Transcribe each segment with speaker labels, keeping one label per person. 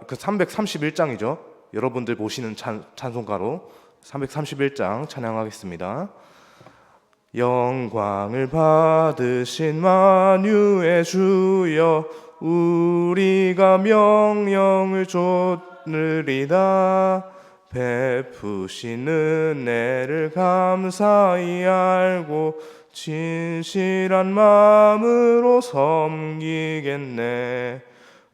Speaker 1: 그 331장이죠. 여러분들 보시는 찬송가로 331장 찬양하겠습니다. 영광을 받으신 만유의 주여, 우리가 명령을 좇느리다. 베푸신 은혜를 감사히 알고 진실한 마음으로 섬기겠네.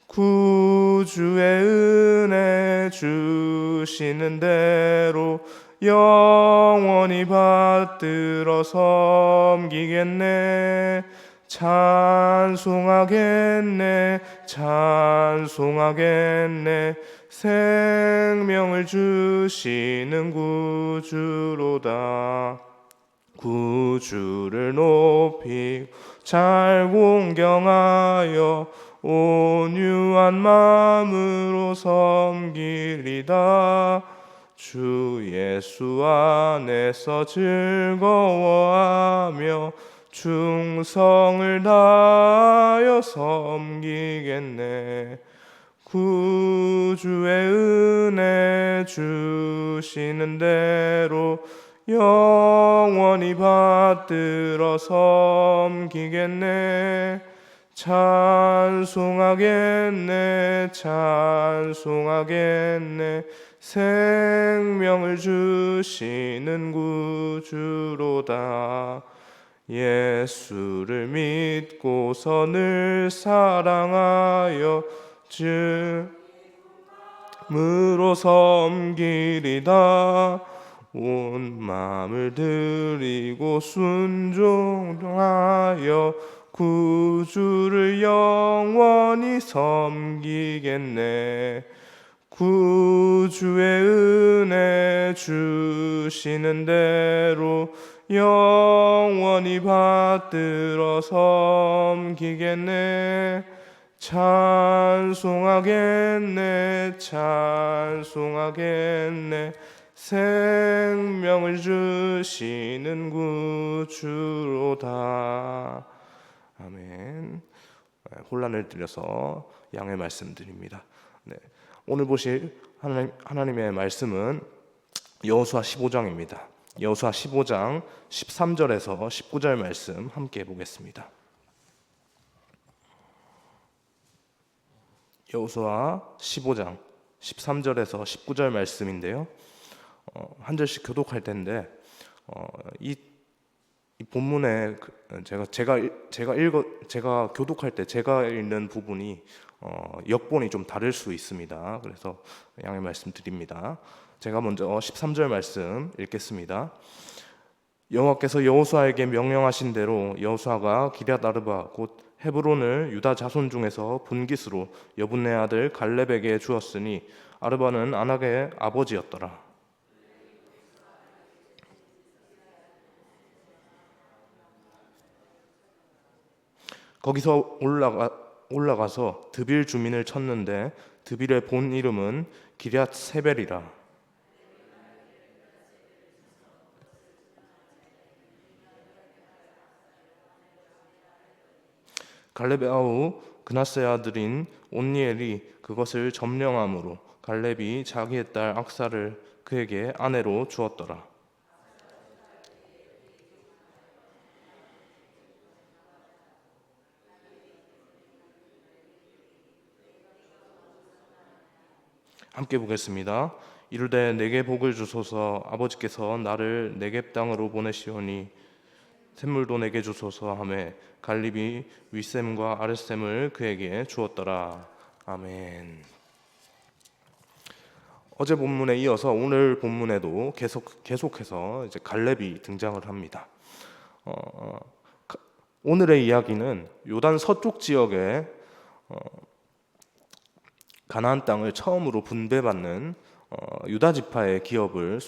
Speaker 1: 구주의 은혜 주시는 대로 영원히 받들어 섬기겠네. 찬송하겠네, 찬송하겠네. 생명을 주시는 구주로다. 구주를 높이 잘 공경하여 온유한 마음으로 섬기리다. 주 예수 안에서 즐거워하며 충성을 다하여 섬기겠네. 구주의 은혜 주시는 대로 영원히 받들어 섬기겠네. 찬송하겠네, 찬송하겠네. 생명을 주시는 구주로다. 예수를 믿고서 늘 사랑하여 쯤으로 섬기리다. 온 마음을 드리고 순종하여 구주를 영원히 섬기겠네. 구주의 은혜 주시는 대로 영원히 받들어 섬기겠네. 찬송하겠네, 찬송하겠네. 생명을 주시는 구주로다. 아멘. 혼란을 드려서 양해 말씀드립니다. 네. 오늘 보실 하나님의 말씀은 여호수아 15장입니다. 여호수아 15장 13절에서 19절 말씀 함께 보겠습니다. 여호수아 15장 13절에서 19절 말씀인데요. 한 절씩 교독할 텐데 이 본문에 제가 교독할 때 제가 읽는 부분이 역본이 좀 다를 수 있습니다. 그래서 양해 말씀드립니다. 제가 먼저 13절 말씀 읽겠습니다. 여호와께서 여호수아에게 명령하신 대로 여호수아가 기럇 아르바 곧 헤브론을 유다 자손 중에서 분깃으로 여분네 아들 갈렙에게 주었으니 아르바는 아낙의 아버지였더라. 거기서 올라가서 드빌 주민을 쳤는데 드빌의 본 이름은 기럇 세벨이라. 갈렙의 아우 그나스의 아들인 온니엘이 그것을 점령함으로 갈렙이 자기의 딸 악사를 그에게 아내로 주었더라. 함께 보겠습니다. 이르되 내게 복을 주소서. 아버지께서 나를 네겝 땅으로 보내시오니 샘물도 내게 주소서 하매 갈렙이 윗샘과 아랫샘을 그에게 주었더라. 아멘. 어제 본문에 이어서 오늘 본문에도 계속해서 이제 갈렙이 등장을 합니다. 오늘의 이야기는 요단 서쪽 지역에 가나안 땅을 처음으로 분배받는 유다 지파의 기업을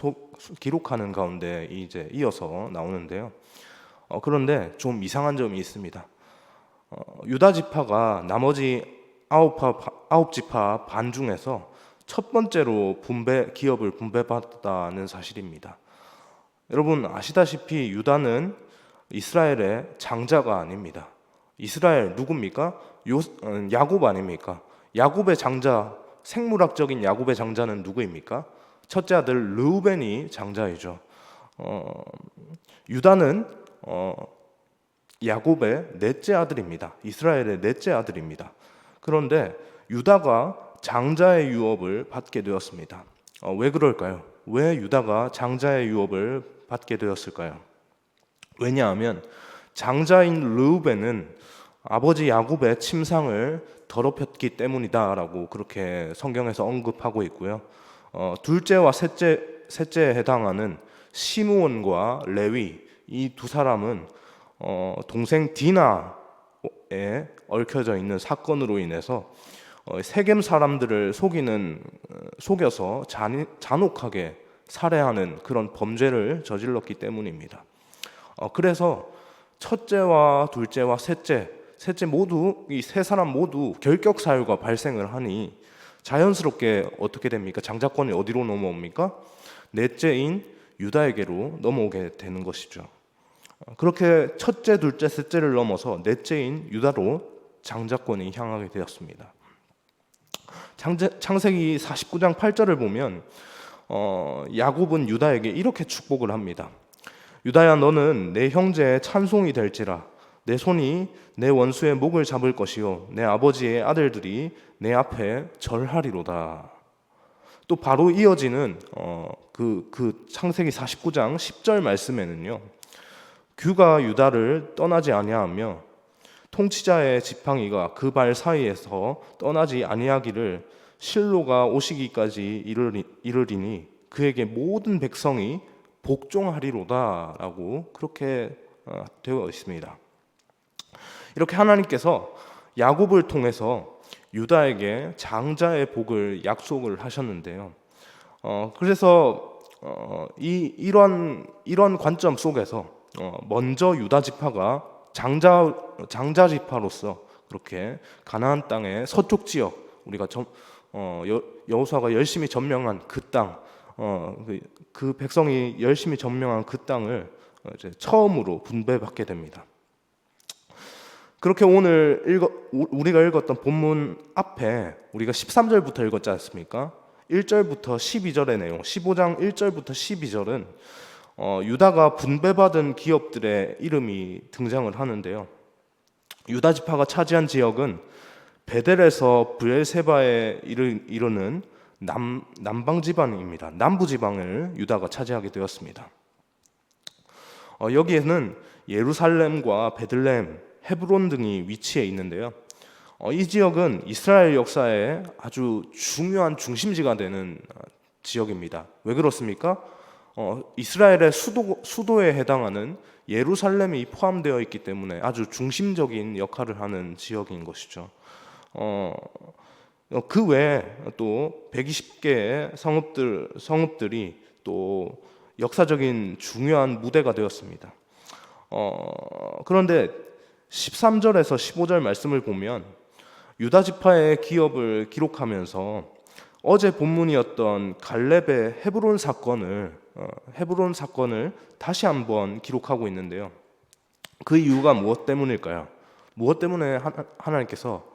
Speaker 1: 기록하는 가운데 이제 이어서 나오는데요. 그런데 좀 이상한 점이 있습니다. 유다 지파가 나머지 아홉 지파 반 중에서 첫 번째로 기업을 분배받았다는 사실입니다. 여러분 아시다시피 유다는 이스라엘의 장자가 아닙니다. 이스라엘 누굽니까? 야곱 아닙니까? 야곱의 장자 생물학적인 야곱의 장자는 누구입니까? 첫째 아들 르우벤이 장자이죠. 유다는 야곱의 넷째 아들입니다. 이스라엘의 넷째 아들입니다. 그런데 유다가 장자의 유업을 받게 되었습니다. 왜 그럴까요? 왜 유다가 장자의 유업을 받게 되었을까요? 왜냐하면 장자인 르우벤은 아버지 야곱의 침상을 더럽혔기 때문이다라고 그렇게 성경에서 언급하고 있고요. 둘째와 셋째에 해당하는 시므온과 레위 이 두 사람은 동생 디나에 얽혀져 있는 사건으로 인해서 세겜 사람들을 속여서 잔혹하게 살해하는 그런 범죄를 저질렀기 때문입니다. 그래서 첫째와 둘째와 셋째 모두 이 세 사람 모두 결격 사유가 발생을 하니 자연스럽게 어떻게 됩니까? 장자권이 어디로 넘어옵니까? 넷째인 유다에게로 넘어오게 되는 것이죠. 그렇게 첫째, 둘째, 셋째를 넘어서 넷째인 유다로 장자권이 향하게 되었습니다. 창세기 49장 8절을 보면 야곱은 유다에게 이렇게 축복을 합니다. 유다야, 너는 내 형제의 찬송이 될지라. 내 손이 내 원수의 목을 잡을 것이요 내 아버지의 아들들이 내 앞에 절하리로다. 또 바로 이어지는 그 창세기 49장 10절 말씀에는요, 규가 유다를 떠나지 아니하며 통치자의 지팡이가 그 발 사이에서 떠나지 아니하기를 실로가 오시기까지 이르리니 그에게 모든 백성이 복종하리로다라고 그렇게 되어 있습니다. 이렇게 하나님께서 야곱을 통해서 유다에게 장자의 복을 약속을 하셨는데요. 그래서 이런 관점 속에서 먼저 유다 지파가 장자 지파로서 그렇게 가나안 땅의 서쪽 지역, 우리가 여호수아가 열심히 점령한 그 땅, 그 백성이 열심히 점령한 그 땅을 이제 처음으로 분배받게 됩니다. 그렇게 오늘 우리가 읽었던 본문 앞에 우리가 13절부터 읽었지 않습니까? 1절부터 12절의 내용, 15장 1절부터 12절은 유다가 분배받은 기업들의 이름이 등장을 하는데요. 유다 지파가 차지한 지역은 베델에서 브엘세바에 이르는 남방 지방입니다. 남부 지방을 유다가 차지하게 되었습니다. 여기에는 예루살렘과 베들레헴, 헤브론 등이 위치해 있는데요. 이 지역은 이스라엘 역사의 아주 중요한 중심지가 되는 지역입니다. 왜 그렇습니까? 이스라엘의 수도에 해당하는 예루살렘이 포함되어 있기 때문에 아주 중심적인 역할을 하는 지역인 것이죠. 그 외에 또 120개의 성읍들이 또 역사적인 중요한 무대가 되었습니다. 그런데 13절에서 15절 말씀을 보면 유다 지파의 기업을 기록하면서 어제 본문이었던 갈렙의 헤브론 사건을 다시 한번 기록하고 있는데요. 그 이유가 무엇 때문일까요? 무엇 때문에 하나님께서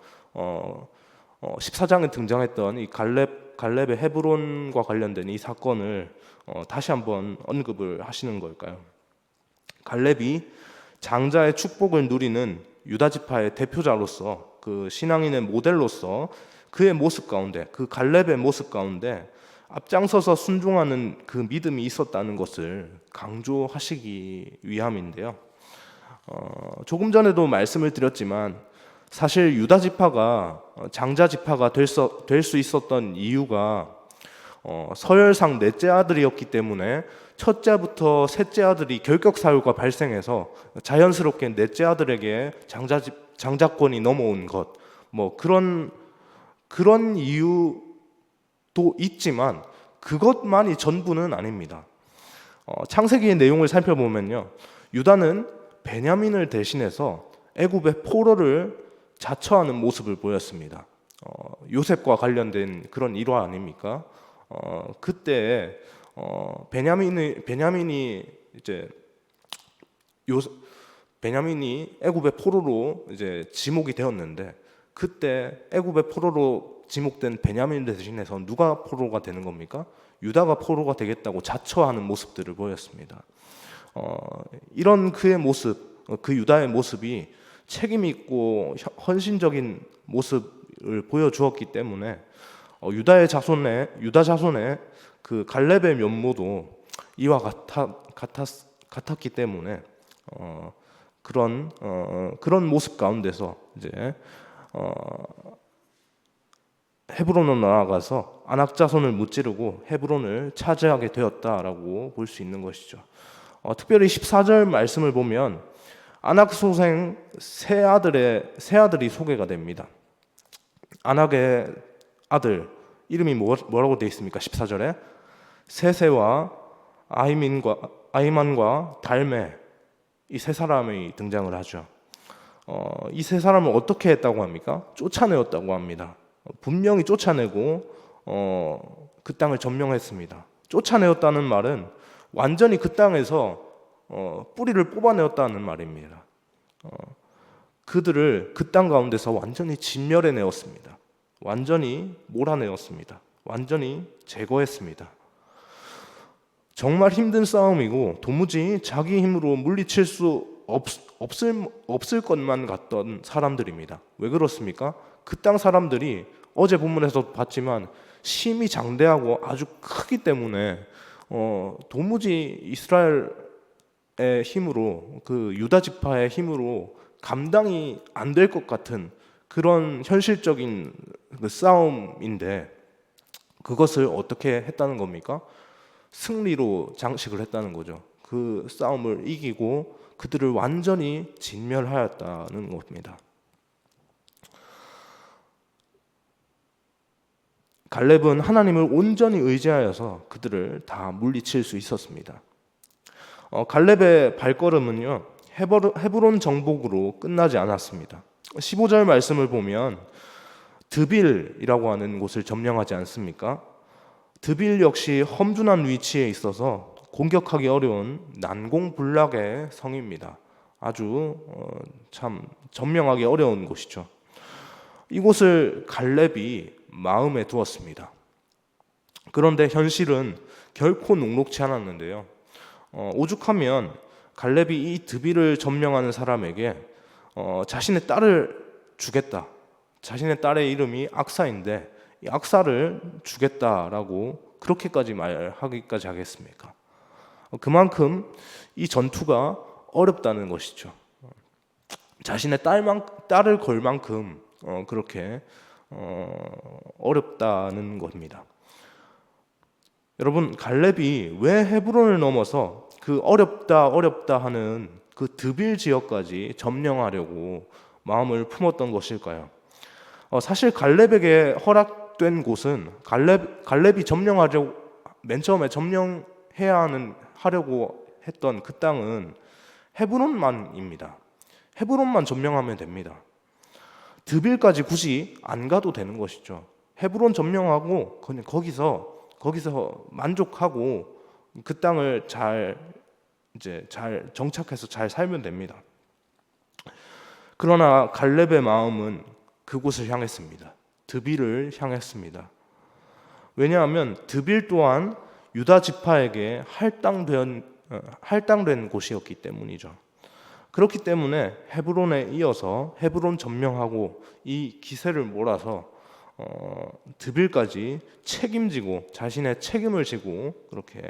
Speaker 1: 14장에 등장했던 이 갈렙의 헤브론과 관련된 이 사건을 다시 한번 언급을 하시는 걸까요? 갈렙이 장자의 축복을 누리는 유다 지파의 대표자로서, 그 신앙인의 모델로서 그의 모습 가운데, 그 갈렙의 모습 가운데 앞장서서 순종하는 그 믿음이 있었다는 것을 강조하시기 위함인데요. 조금 전에도 말씀을 드렸지만 사실 유다 지파가 장자 지파가 될 수 있었던 이유가 서열상 넷째 아들이었기 때문에 첫째부터 셋째 아들이 결격 사유가 발생해서 자연스럽게 넷째 아들에게 장자권이 넘어온 것, 뭐 그런 이유도 있지만 그것만이 전부는 아닙니다. 창세기의 내용을 살펴보면요, 유다는 베냐민을 대신해서 애굽의 포로를 자처하는 모습을 보였습니다. 요셉과 관련된 그런 일화 아닙니까? 그때 베냐민이 애굽의 포로로 이제 지목이 되었는데, 그때 애굽의 포로로 지목된 베냐민 대신해서 누가 포로가 되는 겁니까? 유다가 포로가 되겠다고 자처하는 모습들을 보였습니다. 이런 그의 모습, 그 유다의 모습이 책임 있고 헌신적인 모습을 보여주었기 때문에 유다 자손의 그 갈렙의 면모도 이와 같았기 때문에 그런 모습 가운데서 이제 헤브론으로 나아가서 아낙 자손을 무찌르고 헤브론을 차지하게 되었다라고 볼 수 있는 것이죠. 특별히 14절 말씀을 보면 아낙 소생 세 아들이 소개가 됩니다. 아낙의 아들 이름이 뭐라고 되어 있습니까? 14절에 세세와 아히만과 달메, 이 세 사람이 등장을 하죠. 이 세 사람을 어떻게 했다고 합니까? 쫓아내었다고 합니다. 분명히 쫓아내고 그 땅을 점령했습니다. 쫓아내었다는 말은 완전히 그 땅에서 뿌리를 뽑아내었다는 말입니다. 그들을 그 땅 가운데서 완전히 진멸해내었습니다. 완전히 몰아내었습니다. 완전히 제거했습니다. 정말 힘든 싸움이고 도무지 자기 힘으로 물리칠 수 없을 것만 같던 사람들입니다. 왜 그렇습니까? 그 땅 사람들이 어제 본문에서 봤지만 심히 장대하고 아주 크기 때문에 도무지 이스라엘의 힘으로, 그 유다 지파의 힘으로 감당이 안 될 것 같은 그런 현실적인 그 싸움인데, 그것을 어떻게 했다는 겁니까? 승리로 장식을 했다는 거죠. 그 싸움을 이기고 그들을 완전히 진멸하였다는 겁니다. 갈렙은 하나님을 온전히 의지하여서 그들을 다 물리칠 수 있었습니다. 갈렙의 발걸음은요, 헤브론 정복으로 끝나지 않았습니다. 15절 말씀을 보면 드빌이라고 하는 곳을 점령하지 않습니까? 드빌 역시 험준한 위치에 있어서 공격하기 어려운 난공불락의 성입니다. 아주 참 점령하기 어려운 곳이죠. 이곳을 갈렙이 마음에 두었습니다. 그런데 현실은 결코 녹록지 않았는데요. 오죽하면 갈렙이 이 드빌을 점령하는 사람에게 자신의 딸을 주겠다. 자신의 딸의 이름이 악사인데 이 악사를 주겠다라고 그렇게까지 말하기까지 하겠습니까? 그만큼 이 전투가 어렵다는 것이죠. 자신의 딸을 걸 만큼 그렇게 어렵다는 겁니다. 여러분, 갈렙이 왜 헤브론을 넘어서 그 어렵다 하는 그 드빌 지역까지 점령하려고 마음을 품었던 것일까요? 사실 갈렙에게 허락된 곳은 갈렙이 맨 처음에 하려고 했던 그 땅은 헤브론만입니다. 헤브론만 점령하면 됩니다. 드빌까지 굳이 안 가도 되는 것이죠. 헤브론 점령하고 그냥 거기서 만족하고 그 땅을 잘 정착해서 잘 살면 됩니다. 그러나 갈렙의 마음은 그곳을 향했습니다. 드빌을 향했습니다. 왜냐하면 드빌 또한 유다 지파에게 할당된 곳이었기 때문이죠. 그렇기 때문에 헤브론에 이어서 헤브론 점령하고 이 기세를 몰아서 드빌까지 책임지고 자신의 책임을 지고 그렇게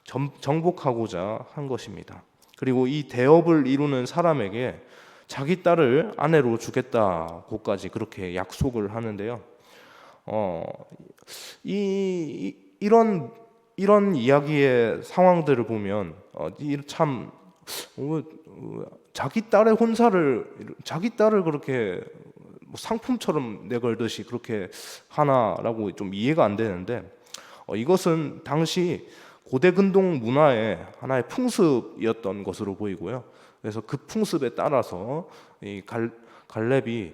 Speaker 1: 정복하고자 한 것입니다. 그리고 이 대업을 이루는 사람에게 자기 딸을 아내로 주겠다고까지 그렇게 약속을 하는데요. 이런 이야기의 상황들을 보면 참 자기 딸의 자기 딸을 그렇게 상품처럼 내걸듯이 그렇게 하나라고 좀 이해가 안 되는데, 이것은 당시 고대 근동 문화의 하나의 풍습이었던 것으로 보이고요. 그래서 그 풍습에 따라서 이 갈렙이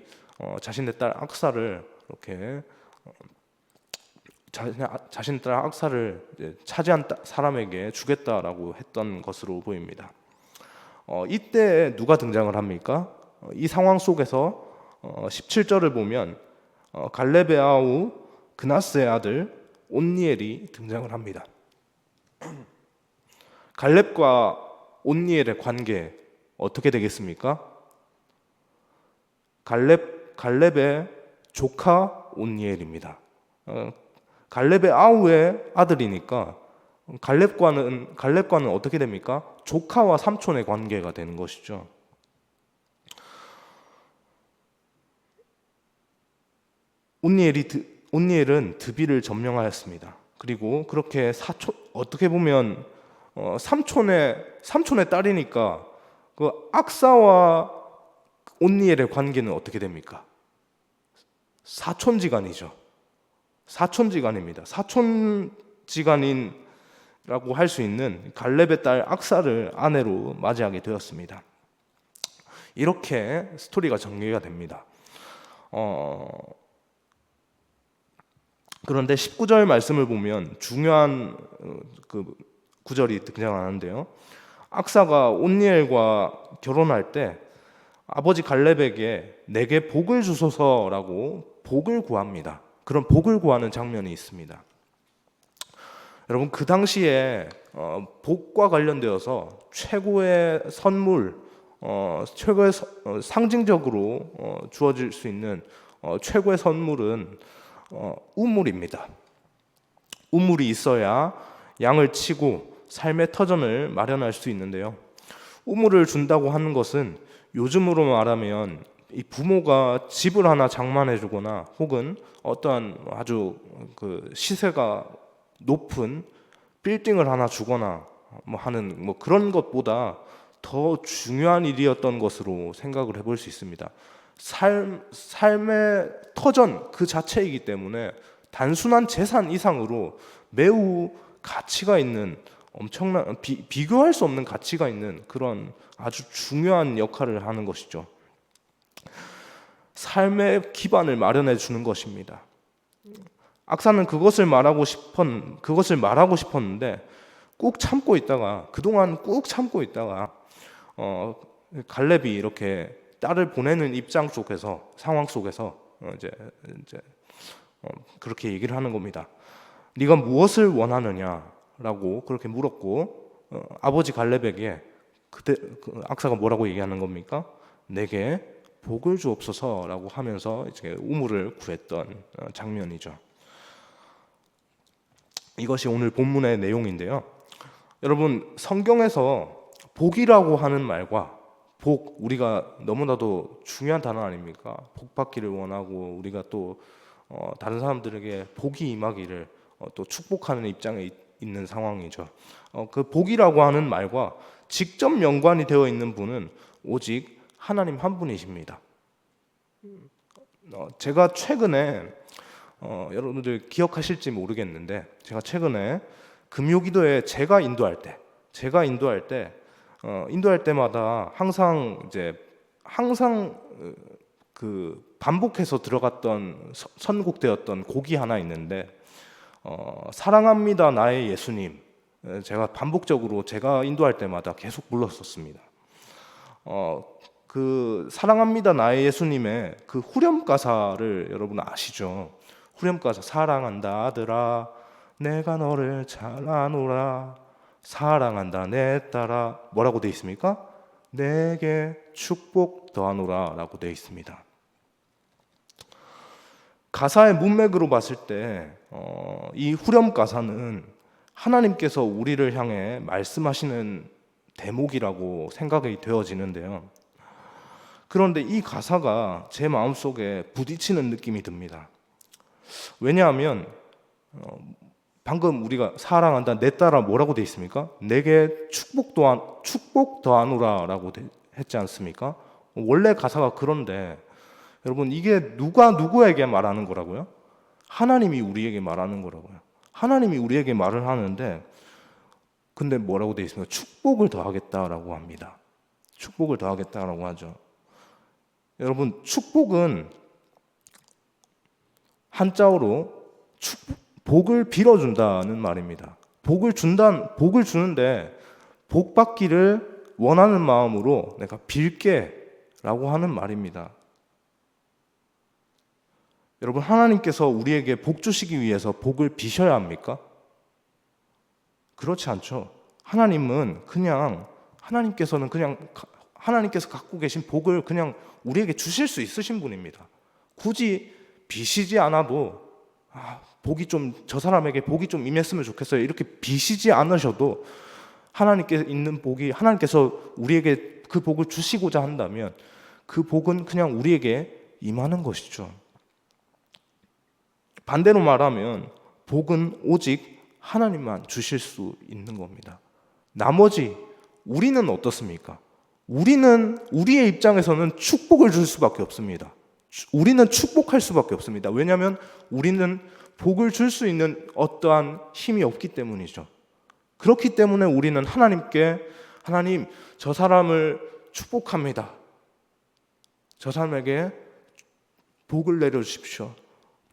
Speaker 1: 자신의 딸 악사를 이렇게 자신의 딸 악사를 차지한 사람에게 주겠다라고 했던 것으로 보입니다. 이때 누가 등장을 합니까? 이 상황 속에서 17절을 보면 갈렙의 아우 그나스의 아들 온니엘이 등장을 합니다. 갈렙과 온니엘의 관계 어떻게 되겠습니까? 갈렙의 조카 온니엘입니다. 갈렙의 아우의 아들이니까 갈렙과는 어떻게 됩니까? 조카와 삼촌의 관계가 되는 것이죠. 온니엘은 드비를 점령하였습니다. 그리고 그렇게 어떻게 보면 삼촌의 딸이니까 그 악사와 온니엘의 관계는 어떻게 됩니까? 사촌지간이죠. 사촌지간입니다. 사촌지간인라고 할 수 있는 갈렙의 딸 악사를 아내로 맞이하게 되었습니다. 이렇게 스토리가 전개가 됩니다. 그런데 19절 말씀을 보면 중요한 그 구절이 등장하는데요. 악사가 온니엘과 결혼할 때 아버지 갈렙에게 내게 복을 주소서라고 복을 구합니다. 그런 복을 구하는 장면이 있습니다. 여러분, 그 당시에 복과 관련되어서 최고의 선물, 최고의 상징적으로 주어질 수 있는 최고의 선물은 우물입니다. 우물이 있어야 양을 치고 삶의 터전을 마련할 수 있는데요. 우물을 준다고 하는 것은 요즘으로 말하면 이 부모가 집을 하나 장만해 주거나 혹은 어떠한 아주 그 시세가 높은 빌딩을 하나 주거나 하는 그런 것보다 더 중요한 일이었던 것으로 생각을 해볼 수 있습니다. 삶의 터전 그 자체이기 때문에 단순한 재산 이상으로 매우 가치가 있는 엄청난 비교할 수 없는 가치가 있는 그런 아주 중요한 역할을 하는 것이죠. 삶의 기반을 마련해 주는 것입니다. 악사는 그것을 말하고 싶었는데 꾹 참고 있다가 그동안 꾹 참고 있다가 갈렙이 이렇게 딸을 보내는 상황 속에서 이제 그렇게 얘기를 하는 겁니다. 네가 무엇을 원하느냐라고 그렇게 물었고 아버지 갈렙에게 악사가 뭐라고 얘기하는 겁니까? 내게 복을 주옵소서라고 하면서 이제 우물을 구했던 장면이죠. 이것이 오늘 본문의 내용인데요. 여러분, 성경에서 복이라고 하는 말과 우리가 너무나도 중요한 단어 아닙니까? 복 받기를 원하고 우리가 또 다른 사람들에게 복이 임하기를 또 축복하는 입장에 있는 상황이죠. 그 복이라고 하는 말과 직접 연관이 되어 있는 분은 오직 하나님 한 분이십니다. 제가 최근에 여러분들 기억하실지 모르겠는데 제가 최근에 금요기도에 제가 인도할 때 인도할 때마다 항상 그 반복해서 들어갔던 선곡되었던 곡이 하나 있는데 사랑합니다 나의 예수님, 제가 반복적으로 제가 인도할 때마다 계속 불렀었습니다. 그 사랑합니다 나의 예수님의 그 후렴 가사를 여러분 아시죠? 후렴 가사, 사랑한다 아들아 내가 너를 잘 아노라, 사랑한다 내 딸아, 뭐라고 되어 있습니까? 내게 축복 더하노라 라고 되어 있습니다. 가사의 문맥으로 봤을 때 이 후렴 가사는 하나님께서 우리를 향해 말씀하시는 대목이라고 생각이 되어지는데요. 그런데 이 가사가 제 마음속에 부딪히는 느낌이 듭니다. 왜냐하면 방금 우리가 사랑한다 내 딸아 뭐라고 되어 있습니까? 내게 축복 더하노라 라고 했지 않습니까? 원래 가사가 그런데 여러분, 이게 누가 누구에게 말하는 거라고요? 하나님이 우리에게 말하는 거라고요. 하나님이 우리에게 말을 하는데 근데 뭐라고 되어 있습니까? 축복을 더하겠다라고 합니다. 축복을 더하겠다라고 하죠. 여러분, 축복은 한자어로 복을 빌어준다는 말입니다. 복을 주는데 복 받기를 원하는 마음으로 내가 빌게 라고 하는 말입니다. 여러분, 하나님께서 우리에게 복 주시기 위해서 복을 비셔야 합니까? 그렇지 않죠. 하나님께서는 그냥 하나님께서 갖고 계신 복을 그냥 우리에게 주실 수 있으신 분입니다. 굳이 비시지 않아도 복이 좀, 저 사람에게 복이 좀 임했으면 좋겠어요, 이렇게 비시지 않으셔도 하나님께 있는 복이, 하나님께서 우리에게 그 복을 주시고자 한다면 그 복은 그냥 우리에게 임하는 것이죠. 반대로 말하면 복은 오직 하나님만 주실 수 있는 겁니다. 나머지 우리는 어떻습니까? 우리는 우리의 입장에서는 축복을 줄 수밖에 없습니다. 우리는 축복할 수밖에 없습니다. 왜냐하면 우리는 복을 줄 수 있는 어떠한 힘이 없기 때문이죠. 그렇기 때문에 우리는 하나님께, 하나님, 저 사람을 축복합니다, 저 사람에게 복을 내려주십시오,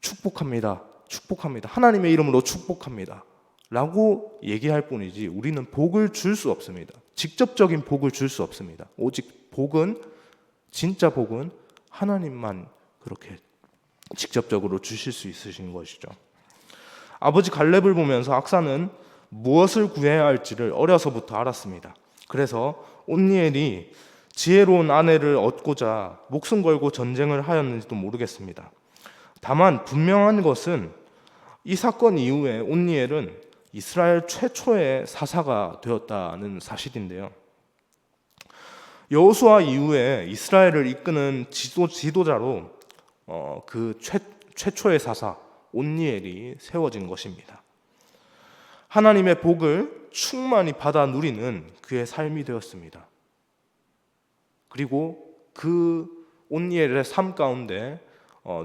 Speaker 1: 축복합니다, 축복합니다, 하나님의 이름으로 축복합니다 라고 얘기할 뿐이지 우리는 복을 줄 수 없습니다. 직접적인 복을 줄 수 없습니다. 오직 복은, 진짜 복은 하나님만 그렇게 직접적으로 주실 수 있으신 것이죠. 아버지 갈렙을 보면서 악사는 무엇을 구해야 할지를 어려서부터 알았습니다. 그래서 온니엘이 지혜로운 아내를 얻고자 목숨 걸고 전쟁을 하였는지도 모르겠습니다. 다만 분명한 것은 이 사건 이후에 온니엘은 이스라엘 최초의 사사가 되었다는 사실인데요. 여호수아 이후에 이스라엘을 이끄는 지도자로 그 최초의 사사 온니엘이 세워진 것입니다. 하나님의 복을 충만히 받아 누리는 그의 삶이 되었습니다. 그리고 그 온니엘의 삶 가운데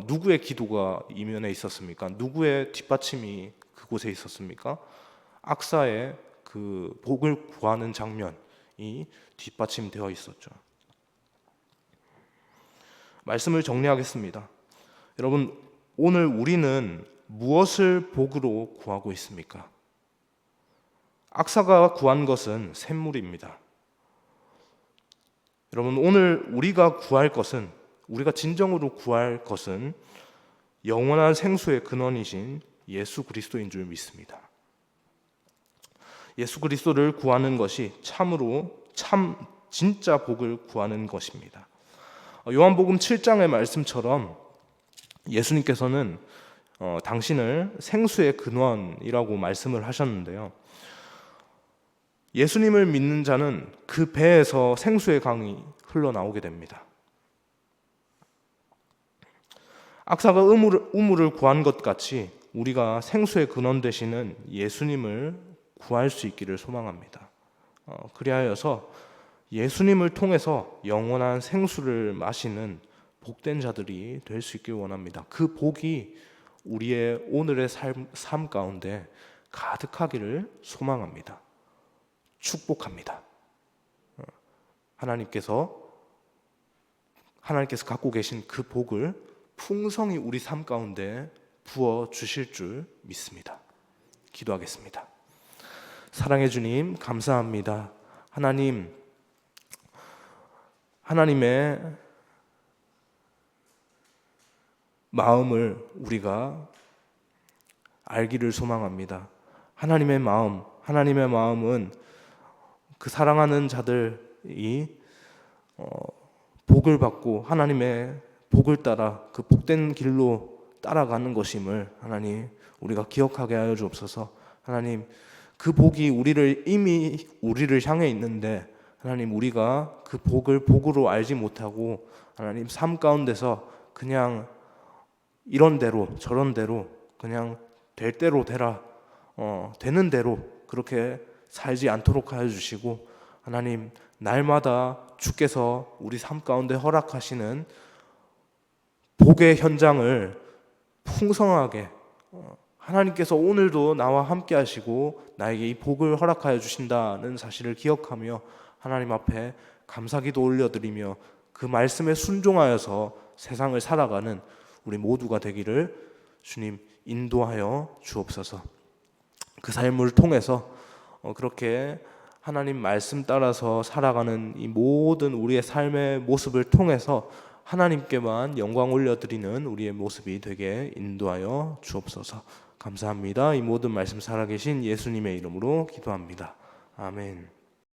Speaker 1: 누구의 기도가 이면에 있었습니까? 누구의 뒷받침이 그곳에 있었습니까? 악사의 그 복을 구하는 장면이 뒷받침되어 있었죠. 말씀을 정리하겠습니다. 여러분, 오늘 우리는 무엇을 복으로 구하고 있습니까? 악사가 구한 것은 샘물입니다. 여러분, 오늘 우리가 구할 것은, 우리가 진정으로 구할 것은 영원한 생수의 근원이신 예수 그리스도인 줄 믿습니다. 예수 그리스도를 구하는 것이 참으로 진짜 복을 구하는 것입니다. 요한복음 7장의 말씀처럼 예수님께서는 당신을 생수의 근원이라고 말씀을 하셨는데요. 예수님을 믿는 자는 그 배에서 생수의 강이 흘러나오게 됩니다. 악사가 우물을 구한 것 같이 우리가 생수의 근원 되시는 예수님을 구할 수 있기를 소망합니다. 그리하여서 예수님을 통해서 영원한 생수를 마시는 복된 자들이 될 수 있길 원합니다. 그 복이 우리의 오늘의 삶 가운데 가득하기를 소망합니다. 축복합니다. 하나님께서 갖고 계신 그 복을 풍성히 우리 삶 가운데 부어 주실 줄 믿습니다. 기도하겠습니다. 사랑해 주님, 감사합니다. 하나님의 마음을 우리가 알기를 소망합니다. 하나님의 마음은 그 사랑하는 자들이 복을 받고 하나님의 복을 따라 그 복된 길로 따라가는 것임을 하나님 우리가 기억하게 하여 주옵소서. 하나님, 그 복이 이미 우리를 향해 있는데 하나님, 우리가 그 복을 복으로 알지 못하고 하나님 삶 가운데서 그냥 이런 대로 저런 대로 그냥 될 대로 되라, 되는 대로 그렇게 살지 않도록 하여 주시고, 하나님, 날마다 주께서 우리 삶 가운데 허락하시는 복의 현장을 풍성하게 하나님께서 오늘도 나와 함께 하시고 나에게 이 복을 허락하여 주신다는 사실을 기억하며 하나님 앞에 감사기도 올려드리며 그 말씀에 순종하여서 세상을 살아가는 우리 모두가 되기를 주님 인도하여 주옵소서. 그 삶을 통해서 그렇게 하나님 말씀 따라서 살아가는 이 모든 우리의 삶의 모습을 통해서 하나님께만 영광 올려드리는 우리의 모습이 되게 인도하여 주옵소서. 감사합니다. 이 모든 말씀 살아계신 예수님의 이름으로 기도합니다. 아멘.